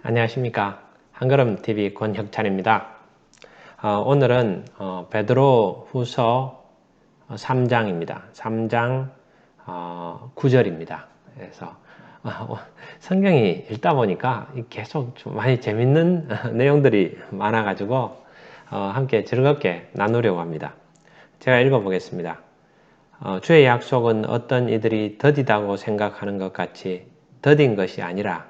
안녕하십니까. 한걸음TV 권혁찬입니다. 오늘은 베드로 후서 3장입니다. 3장 9절입니다. 그래서 성경이 읽다 보니까 계속 좀 많이 재밌는 내용들이 많아가지고 함께 즐겁게 나누려고 합니다. 제가 읽어보겠습니다. 주의 약속은 어떤 이들이 더디다고 생각하는 것 같이 더딘 것이 아니라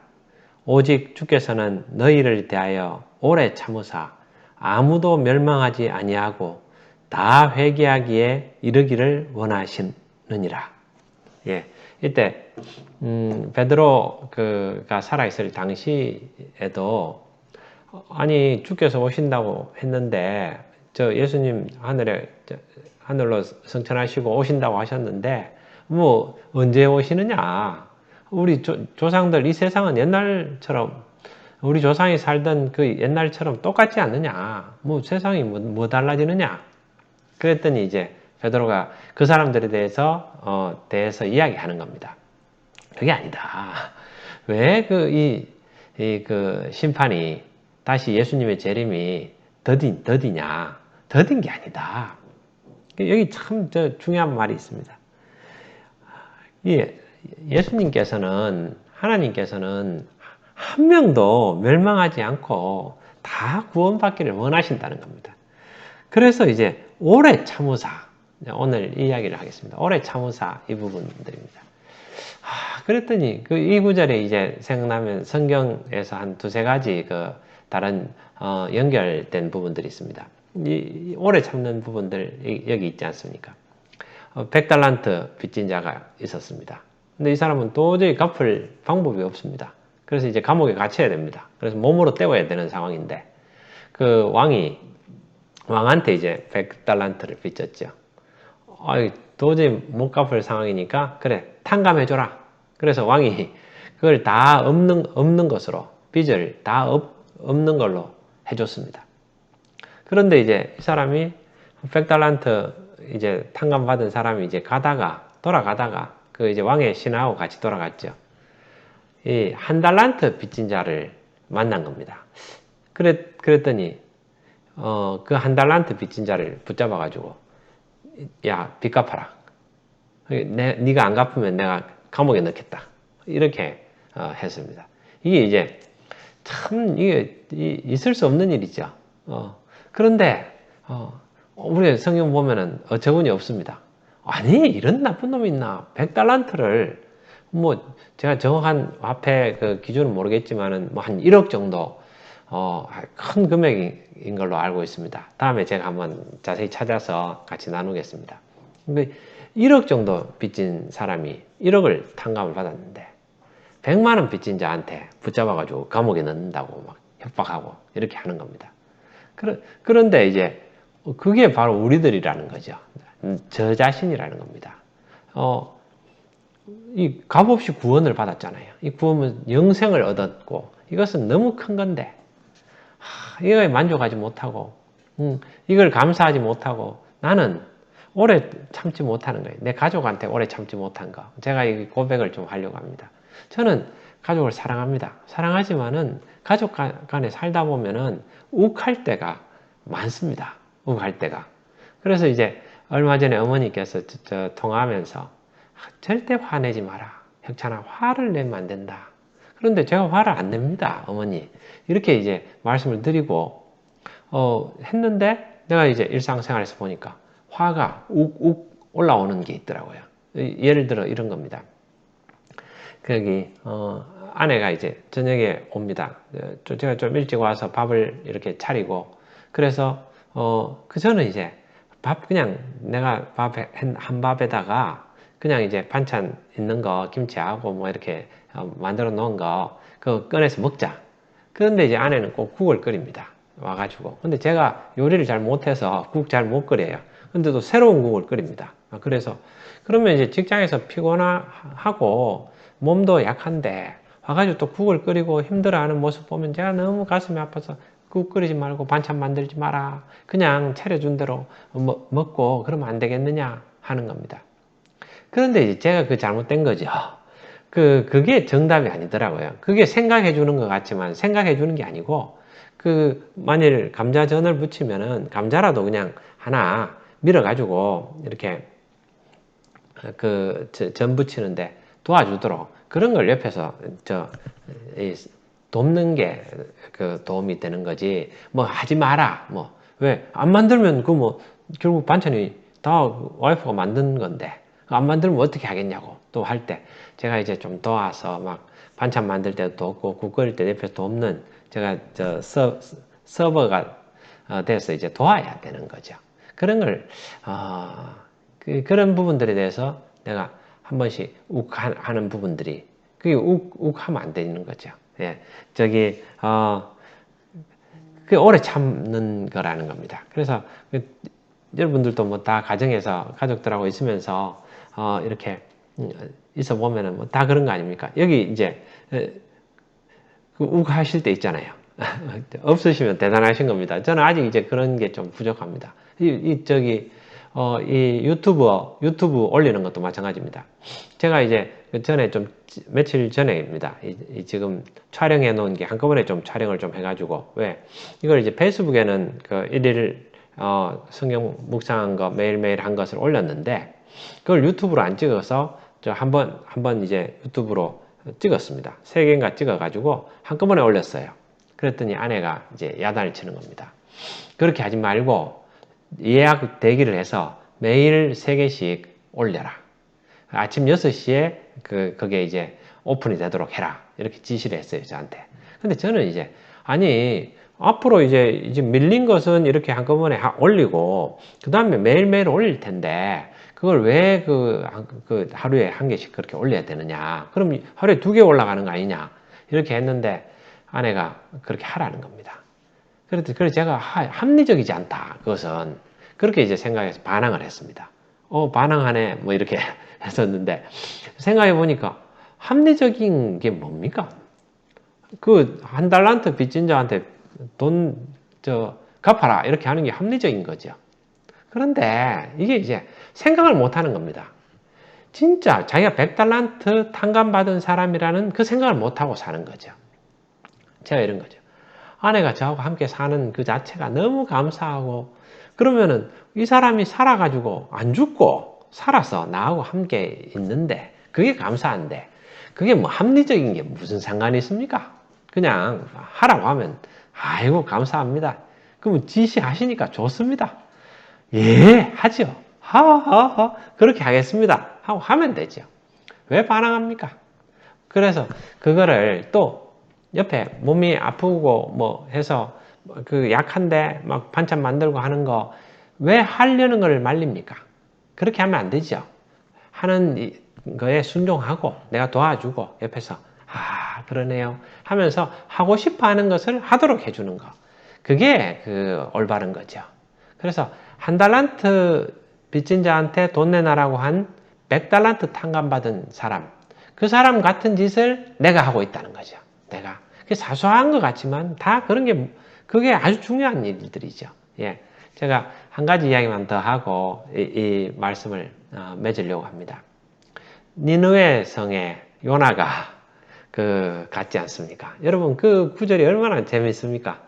오직 주께서는 너희를 대하여 오래 참으사 아무도 멸망하지 아니하고 다 회개하기에 이르기를 원하시느니라. 예, 이때 베드로가 살아있을 당시에도 아니 주께서 오신다고 했는데 저 예수님 하늘로 승천하시고 오신다고 하셨는데 뭐 언제 오시느냐? 우리 조상들 이 세상은 옛날처럼 우리 조상이 살던 그 옛날처럼 똑같지 않느냐? 뭐 세상이 뭐 달라지느냐? 그랬더니 이제 베드로가 그 사람들에 대해서 이야기하는 겁니다. 그게 아니다. 왜 그 심판이 다시 예수님의 재림이 더디냐? 더딘 게 아니다. 여기 참 중요한 말이 있습니다. 하나님께서는 한 명도 멸망하지 않고 다 구원받기를 원하신다는 겁니다. 그래서 이제 오래 참으사, 오늘 이야기를 하겠습니다. 오래 참으사 이 부분들입니다. 그랬더니 이 구절에 이제 생각나면 성경에서 한 두세 가지 다른 연결된 부분들이 있습니다. 이 오래 참는 부분들 여기 있지 않습니까? 100달란트 빚진 자가 있었습니다. 근데 이 사람은 도저히 갚을 방법이 없습니다. 그래서 이제 감옥에 갇혀야 됩니다. 그래서 몸으로 때워야 되는 상황인데 그 왕한테 이제 100달란트를 빚졌죠. 도저히 못 갚을 상황이니까 그래 탕감해줘라. 그래서 왕이 그걸 다 없는 것으로 빚을 다 없는 걸로 해줬습니다. 그런데 이제 이 사람이 100달란트 이제 탕감받은 사람이 이제 돌아가다가 그 이제 왕의 신하하고 같이 돌아갔죠. 이 1달란트 빚진 자를 만난 겁니다. 그랬더니 그 1달란트 빚진 자를 붙잡아가지고 야 빚 갚아라. 네가 안 갚으면 내가 감옥에 넣겠다. 이렇게 했습니다. 이게 이제 참 이게 있을 수 없는 일이죠. 그런데 우리 성경 보면은 어처구니 없습니다. 아니 이런 나쁜 놈이 있나? 100달란트를 뭐 제가 정확한 화폐 그 기준은 모르겠지만은 뭐 한 1억 정도 큰 금액인 걸로 알고 있습니다. 다음에 제가 한번 자세히 찾아서 같이 나누겠습니다. 1억 정도 빚진 사람이 1억을 탕감을 받았는데 100만 원 빚진 자한테 붙잡아가지고 감옥에 넣는다고 막 협박하고 이렇게 하는 겁니다. 그런데 이제 그게 바로 우리들이라는 거죠. 저 자신이라는 겁니다. 이 값없이 구원을 받았잖아요. 이 구원은 영생을 얻었고 이것은 너무 큰 건데 이거에 만족하지 못하고 이걸 감사하지 못하고 나는 오래 참지 못하는 거예요. 내 가족한테 오래 참지 못한 거. 제가 이 고백을 좀 하려고 합니다. 저는 가족을 사랑합니다. 사랑하지만은 가족 간에 살다 보면은 욱할 때가 많습니다. 욱할 때가. 그래서 이제 얼마 전에 어머니께서 통화하면서 절대 화내지 마라. 혁찬아, 화를 내면 안 된다. 그런데 제가 화를 안 냅니다, 어머니. 이렇게 이제 말씀을 드리고, 했는데 내가 이제 일상생활에서 보니까 화가 욱욱 올라오는 게 있더라고요. 예를 들어 이런 겁니다. 거기, 아내가 이제 저녁에 옵니다. 제가 좀 일찍 와서 밥을 이렇게 차리고, 그래서, 저는 이제 그냥 내가 한 밥에다가 그냥 이제 반찬 있는 거, 김치하고 뭐 이렇게 만들어 놓은 거, 그거 꺼내서 먹자. 그런데 이제 아내는 꼭 국을 끓입니다. 와가지고. 근데 제가 요리를 잘 못해서 국 잘 못 끓여요. 근데 또 새로운 국을 끓입니다. 그래서, 그러면 이제 직장에서 피곤하고 몸도 약한데 와가지고 또 국을 끓이고 힘들어하는 모습 보면 제가 너무 가슴이 아파서 국 끓이지 말고 반찬 만들지 마라. 그냥 차려준 대로 먹고 그러면 안 되겠느냐 하는 겁니다. 그런데 이제 제가 그 잘못된 거죠. 그게 정답이 아니더라고요. 그게 생각해 주는 것 같지만 생각해 주는 게 아니고, 만일 감자전을 부치면은 감자라도 그냥 하나 밀어가지고 이렇게 전 부치는데 도와주도록 그런 걸 옆에서 돕는 게 도움이 되는 거지. 뭐 하지 마라. 뭐 왜 안 만들면 결국 반찬이 다 와이프가 만든 건데 안 만들면 어떻게 하겠냐고 또 할 때 제가 이제 좀 도와서 막 반찬 만들 때도 돕고 국 끓일 때 옆에서 돕는 제가 서버가 돼서 이제 도와야 되는 거죠. 그런 걸 그런 부분들에 대해서 내가 한 번씩 하는 부분들이 그게 하면 안 되는 거죠. 예, 그게 오래 참는 거라는 겁니다. 그래서 여러분들도 뭐 다 가정에서 가족들하고 있으면서 이렇게 있어 보면은 뭐 다 그런 거 아닙니까? 여기 이제 하실 때 있잖아요. 없으시면 대단하신 겁니다. 저는 아직 이제 그런 게 좀 부족합니다. 이 유튜브 올리는 것도 마찬가지입니다. 제가 이제 며칠 전에입니다. 지금 촬영해 놓은 게 한꺼번에 좀 촬영을 좀 해가지고, 왜? 이걸 이제 페이스북에는 일일, 성경 묵상한 거 매일매일 한 것을 올렸는데, 그걸 유튜브로 안 찍어서, 한번 이제 유튜브로 찍었습니다. 3개인가 찍어가지고 한꺼번에 올렸어요. 그랬더니 아내가 이제 야단을 치는 겁니다. 그렇게 하지 말고 예약 대기를 해서 매일 3개씩 올려라. 아침 6시에 그게 이제 오픈이 되도록 해라. 이렇게 지시를 했어요, 저한테. 근데 저는 이제, 아니, 앞으로 이제 밀린 것은 이렇게 한꺼번에 올리고, 그 다음에 매일매일 올릴 텐데, 그걸 왜 하루에 1개씩 그렇게 올려야 되느냐. 그럼 하루에 2개 올라가는 거 아니냐. 이렇게 했는데, 아내가 그렇게 하라는 겁니다. 그래서 제가 합리적이지 않다. 그것은. 그렇게 이제 생각해서 반항을 했습니다. 반항하네. 뭐 이렇게 했었는데, 생각해 보니까 합리적인 게 뭡니까? 1달란트 빚진 자한테 갚아라. 이렇게 하는 게 합리적인 거죠. 그런데 이게 이제 생각을 못 하는 겁니다. 진짜 자기가 100달란트 탕감받은 사람이라는 그 생각을 못 하고 사는 거죠. 제가 이런 거죠. 아내가 저하고 함께 사는 그 자체가 너무 감사하고, 그러면은 이 사람이 살아가지고 안 죽고 살아서 나하고 함께 있는데 그게 감사한데, 그게 뭐 합리적인 게 무슨 상관이 있습니까? 그냥 하라고 하면 아이고 감사합니다. 그러면 지시하시니까 좋습니다. 예, 하죠. 하하하 그렇게 하겠습니다 하고 하면 되죠. 왜 반항합니까? 그래서 그거를 또 옆에 몸이 아프고 뭐 해서 약한데 막 반찬 만들고 하는 거 왜 하려는 걸 말립니까? 그렇게 하면 안 되죠. 하는 거에 순종하고 내가 도와주고 옆에서 그러네요 하면서 하고 싶어 하는 것을 하도록 해주는 거. 그게 올바른 거죠. 그래서 1달란트 빚진 자한테 돈 내놔라고 한 100달란트 탕감받은 사람, 그 사람 같은 짓을 내가 하고 있다는 거죠. 내가. 그게 사소한 것 같지만 다 그게 아주 중요한 일들이죠. 예. 제가 한 가지 이야기만 더 하고 이 말씀을 맺으려고 합니다. 니느웨 성에 요나가 갔지 않습니까? 여러분 그 구절이 얼마나 재미있습니까?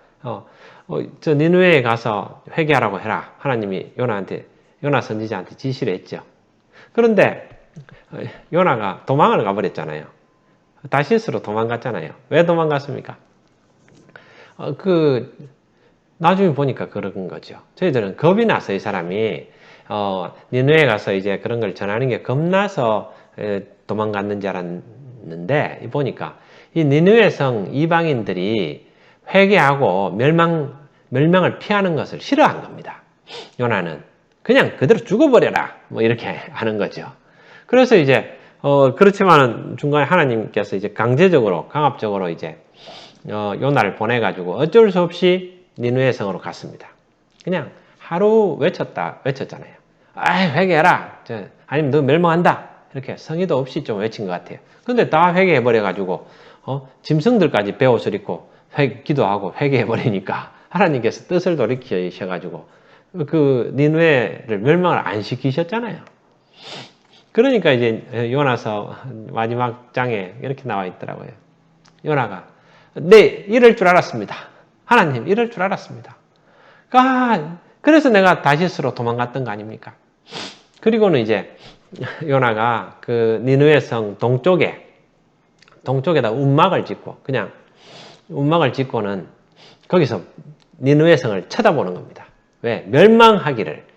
저 니느웨에 가서 회개하라고 해라. 하나님이 요나 선지자한테 지시를 했죠. 그런데 요나가 도망을 가버렸잖아요. 다시스로 도망갔잖아요. 왜 도망갔습니까? 나중에 보니까 그런 거죠. 저희들은 겁이 나서 이 사람이, 니느웨에 가서 이제 그런 걸 전하는 게 겁나서 도망갔는 줄 알았는데, 보니까 이 니느웨 성 이방인들이 회개하고 멸망을 피하는 것을 싫어한 겁니다. 요나는 그냥 그대로 죽어버려라. 뭐 이렇게 하는 거죠. 그래서 이제, 그렇지만 중간에 하나님께서 이제 강압적으로 이제, 요나를 보내가지고 어쩔 수 없이 니느웨 성으로 갔습니다. 그냥 하루 외쳤잖아요. 회개해라. 아니면 너 멸망한다. 이렇게 성의도 없이 좀 외친 것 같아요. 근데 다 회개해버려가지고, 짐승들까지 베옷을 입고 기도하고 회개해버리니까 하나님께서 뜻을 돌이키셔가지고, 니느웨를 멸망을 안 시키셨잖아요. 그러니까 이제 요나서 마지막 장에 이렇게 나와 있더라고요. 요나가 이럴 줄 알았습니다. 하나님 이럴 줄 알았습니다. 그래서 내가 다시스로 도망갔던 거 아닙니까? 그리고는 이제 요나가 그 니느웨 성 동쪽에다 움막을 짓고 그냥 움막을 짓고는 거기서 니느웨 성을 쳐다보는 겁니다. 왜?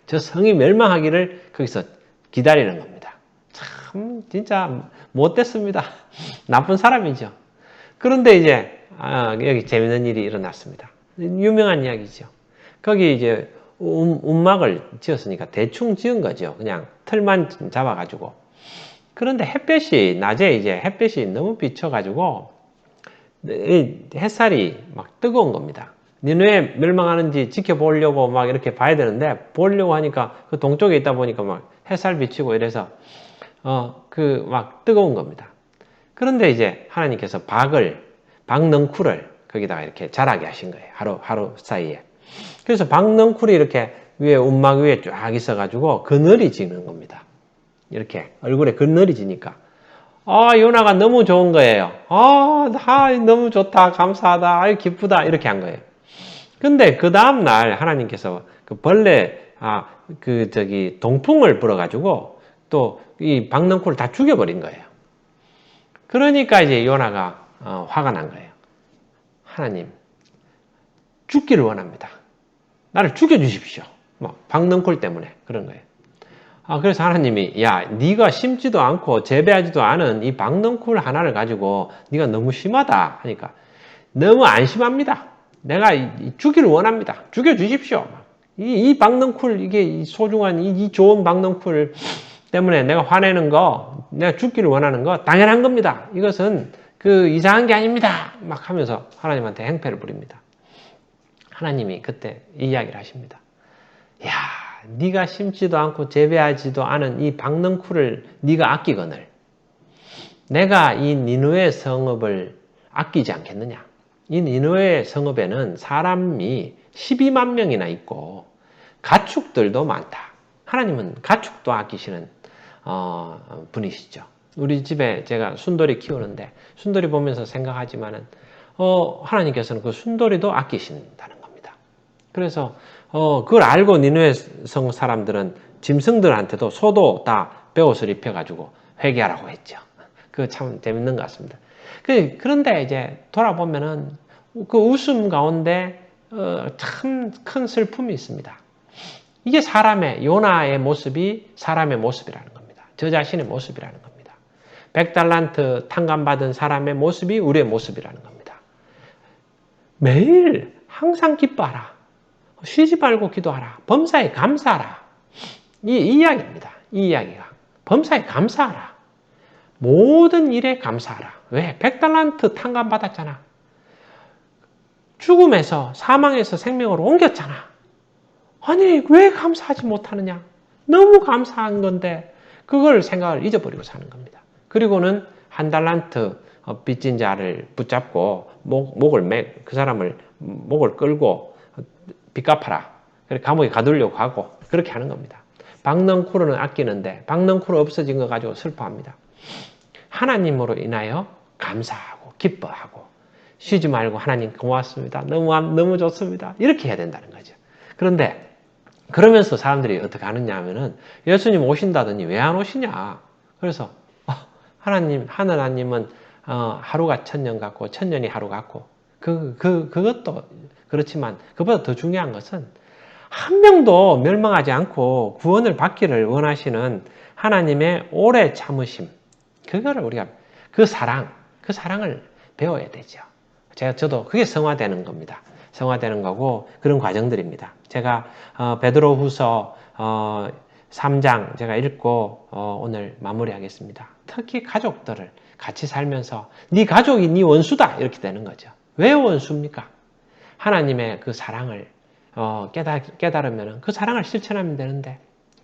저 성이 멸망하기를 거기서 기다리는 겁니다. 참 진짜 못됐습니다. 나쁜 사람이죠. 그런데 이제 여기 재밌는 일이 일어났습니다. 유명한 이야기죠. 거기 이제 움막을 지었으니까 대충 지은 거죠. 그냥 틀만 잡아가지고. 그런데 낮에 이제 햇볕이 너무 비쳐가지고 햇살이 막 뜨거운 겁니다. 니누에 멸망하는지 지켜보려고 막 이렇게 봐야 되는데 보려고 하니까 그 동쪽에 있다 보니까 막 햇살 비치고 이래서 막 뜨거운 겁니다. 그런데 이제 하나님께서 박넝쿨을 거기다가 이렇게 자라게 하신 거예요. 하루 사이에. 그래서 박넝쿨이 이렇게 위에 움막 위에 쫙 있어가지고 그늘이 지는 겁니다. 이렇게 얼굴에 그늘이 지니까 요나가 너무 좋은 거예요. 너무 좋다, 감사하다, 기쁘다 이렇게 한 거예요. 근데 그 다음 날 하나님께서 그 동풍을 불어가지고 또 이 박넝쿨을 다 죽여버린 거예요. 그러니까 이제 요나가 화가 난 거예요. 하나님, 죽기를 원합니다. 나를 죽여주십시오. 박넝쿨 때문에 그런 거예요. 그래서 하나님이 네가 심지도 않고 재배하지도 않은 이 박넝쿨 하나를 가지고 네가 너무 심하다 하니까 너무 안심합니다. 내가 죽기를 원합니다. 죽여주십시오. 이 박넝쿨 이게 소중한 이 좋은 박넝쿨 때문에 내가 화내는 거, 내가 죽기를 원하는 거 당연한 겁니다. 이것은 이상한 게 아닙니다. 막 하면서 하나님한테 행패를 부립니다. 하나님이 그때 이 이야기를 하십니다. 네가 심지도 않고 재배하지도 않은 이 박넝쿨을 네가 아끼거늘 내가 이 니느웨 성읍을 아끼지 않겠느냐. 이 니느웨 성읍에는 사람이 12만 명이나 있고 가축들도 많다. 하나님은 가축도 아끼시는 분이시죠. 우리 집에 제가 순돌이 키우는데 순돌이 보면서 생각하지만은 하나님께서는 그 순돌이도 아끼신다는 겁니다. 그래서 그걸 알고 니느웨 성 사람들은 짐승들한테도 소도 다 베옷을 입혀가지고 회개하라고 했죠. 그거 참 재밌는 것 같습니다. 그런데 이제 돌아보면은 그 웃음 가운데 참 큰 슬픔이 있습니다. 이게 요나의 모습이 사람의 모습이라는 겁니다. 저 자신의 모습이라는 겁니다. 100달란트 탕감받은 사람의 모습이 우리의 모습이라는 겁니다. 매일 항상 기뻐하라. 쉬지 말고 기도하라. 범사에 감사하라. 이 이야기입니다. 이 이야기가. 범사에 감사하라. 모든 일에 감사하라. 왜? 100달란트 탕감받았잖아. 죽음에서 사망에서 생명으로 옮겼잖아. 아니 왜 감사하지 못하느냐. 너무 감사한 건데 그걸 생각을 잊어버리고 사는 겁니다. 그리고는 1달란트 빚진 자를 붙잡고 그 사람을 목을 끌고 빚 갚아라. 감옥에 가두려고 하고 그렇게 하는 겁니다. 박넝쿨은 아끼는데 박넝쿨 없어진 거 가지고 슬퍼합니다. 하나님으로 인하여 감사하고 기뻐하고 쉬지 말고 하나님 고맙습니다. 너무 좋습니다. 이렇게 해야 된다는 거죠. 그런데 그러면서 사람들이 어떻게 하느냐 하면은 예수님 오신다더니 왜 안 오시냐. 그래서 하나님은 하루가 1000년 같고 1000년이 하루 같고 그것도 그렇지만 그보다 더 중요한 것은 한 명도 멸망하지 않고 구원을 받기를 원하시는 하나님의 오래 참으심. 그거를 우리가 그 사랑을 배워야 되죠. 저도 그게 성화되는 겁니다. 성화되는 거고 그런 과정들입니다. 제가 베드로후서 3장 제가 읽고 오늘 마무리하겠습니다. 특히 가족들을 같이 살면서 네 가족이 네 원수다 이렇게 되는 거죠. 왜 원수입니까? 하나님의 그 사랑을 깨달으면 그 사랑을 실천하면 되는데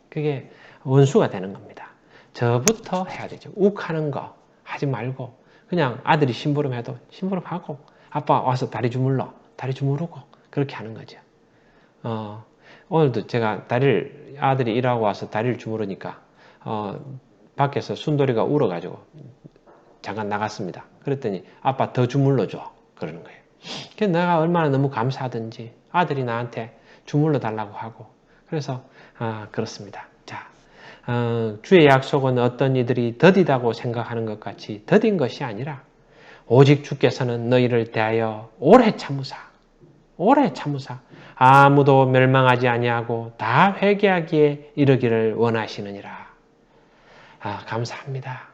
그게 원수가 되는 겁니다. 저부터 해야 되죠. 욱하는 거 하지 말고 그냥 아들이 심부름해도 심부름하고 아빠 와서 다리 주무르고 그렇게 하는 거죠. 오늘도 제가 아들이 일하고 와서 다리를 주무르니까 밖에서 순돌이가 울어가지고 잠깐 나갔습니다. 그랬더니 아빠 더 주물러 줘. 그러는 거예요. 그래서 내가 얼마나 너무 감사하든지 아들이 나한테 주물러 달라고 하고 그래서 그렇습니다. 자, 주의 약속은 어떤 이들이 더디다고 생각하는 것 같이 더딘 것이 아니라 오직 주께서는 너희를 대하여 오래 참으사 아무도 멸망하지 아니하고 다 회개하기에 이르기를 원하시느니라. 감사합니다.